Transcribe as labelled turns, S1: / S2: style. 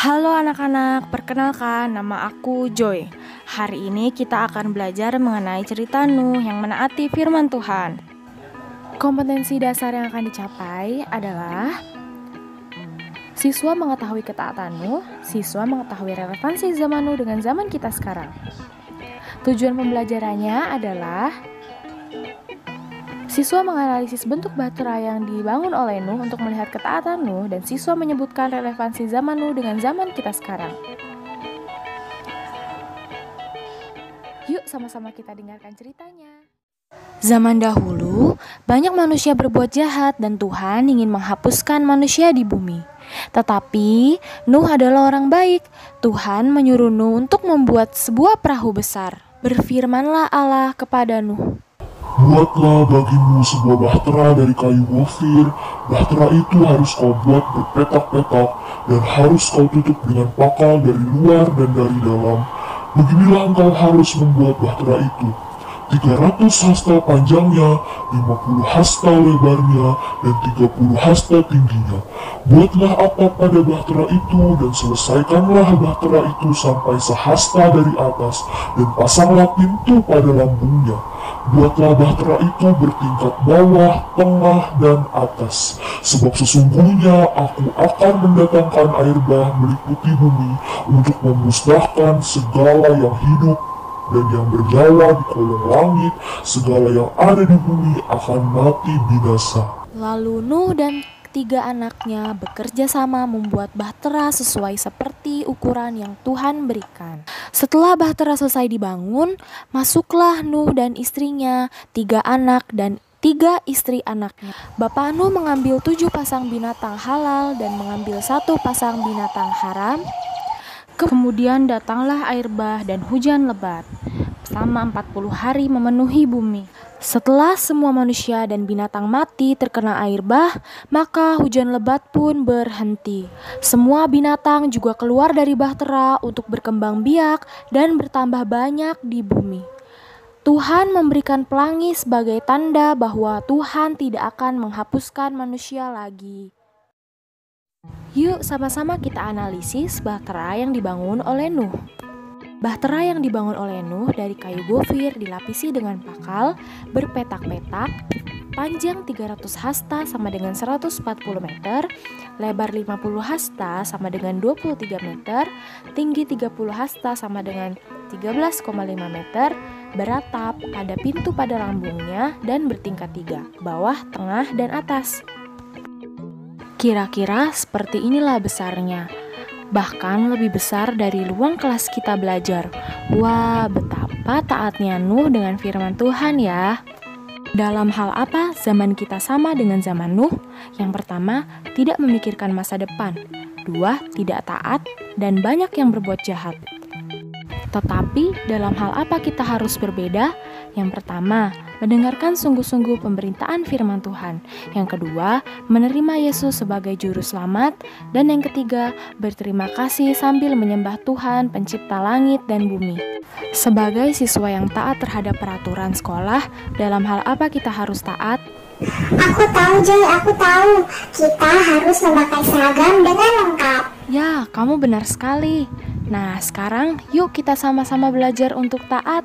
S1: Halo anak-anak, perkenalkan nama aku Joy. Hari ini kita akan belajar mengenai cerita Nuh yang menaati firman Tuhan. Kompetensi dasar yang akan dicapai adalah siswa mengetahui ketaatan Nuh, siswa mengetahui relevansi zaman Nuh dengan zaman kita sekarang. Tujuan pembelajarannya adalah siswa menganalisis bentuk bahtera yang dibangun oleh Nuh untuk melihat ketaatan Nuh, dan siswa menyebutkan relevansi zaman Nuh dengan zaman kita sekarang. Yuk sama-sama kita dengarkan ceritanya. Zaman dahulu, banyak manusia berbuat jahat dan Tuhan ingin menghapuskan manusia di bumi. Tetapi Nuh adalah orang baik. Tuhan menyuruh Nuh untuk membuat sebuah perahu besar. Berfirmanlah Allah kepada Nuh,
S2: "Buatlah bagimu sebuah bahtera dari kayu gofir. Bahtera itu harus kau buat berpetak-petak dan harus kau tutup dengan pakal dari luar dan dari dalam. Beginilah engkau harus membuat bahtera itu. 300 hasta panjangnya, 50 hasta lebarnya, dan 30 hasta tingginya. Buatlah atap pada bahtera itu dan selesaikanlah bahtera itu sampai sehasta dari atas dan pasanglah pintu pada lambungnya. Buatlah bahtera itu bertingkat bawah, tengah, dan atas. Sebab sesungguhnya aku akan mendatangkan air bah meliputi bumi untuk memusnahkan segala yang hidup dan yang bernyawa di kolong langit. Segala yang ada di bumi akan mati binasa."
S1: Lalu Nuh dan ketiga anaknya bekerja sama membuat bahtera sesuai seperti ukuran yang Tuhan berikan. Setelah bahtera selesai dibangun, masuklah Nuh dan istrinya, 3 anak dan 3 istri anaknya. Bapak Nuh mengambil 7 pasang binatang halal dan mengambil 1 pasang binatang haram. Kemudian datanglah air bah dan hujan lebat selama 40 hari memenuhi bumi. Setelah semua manusia dan binatang mati terkena air bah, maka hujan lebat pun berhenti. Semua binatang juga keluar dari bahtera untuk berkembang biak dan bertambah banyak di bumi. Tuhan memberikan pelangi sebagai tanda bahwa Tuhan tidak akan menghapuskan manusia lagi. Yuk sama-sama kita analisis bahtera yang dibangun oleh Nuh. Bahtera yang dibangun oleh Nuh dari kayu gofir dilapisi dengan pakal berpetak-petak, panjang 300 hasta sama dengan 140 meter, lebar 50 hasta sama dengan 23 meter, tinggi 30 hasta sama dengan 13,5 meter, beratap, ada pintu pada lambungnya, dan bertingkat 3, bawah, tengah, dan atas. Kira-kira seperti inilah besarnya. Bahkan lebih besar dari ruang kelas kita belajar. Wah, betapa taatnya Nuh dengan firman Tuhan ya. Dalam hal apa zaman kita sama dengan zaman Nuh? Yang pertama, tidak memikirkan masa depan. 2, tidak taat, dan banyak yang berbuat jahat. Tetapi dalam hal apa kita harus berbeda? Yang pertama, mendengarkan sungguh-sungguh pemberitaan firman Tuhan. Yang kedua, menerima Yesus sebagai juru selamat. Dan yang ketiga, berterima kasih sambil menyembah Tuhan pencipta langit dan bumi. Sebagai siswa yang taat terhadap peraturan sekolah, dalam hal apa kita harus taat?
S3: Aku tahu, Joy, aku tahu. Kita harus memakai seragam dengan lengkap.
S1: Ya, kamu benar sekali. Nah, sekarang yuk kita sama-sama belajar untuk taat.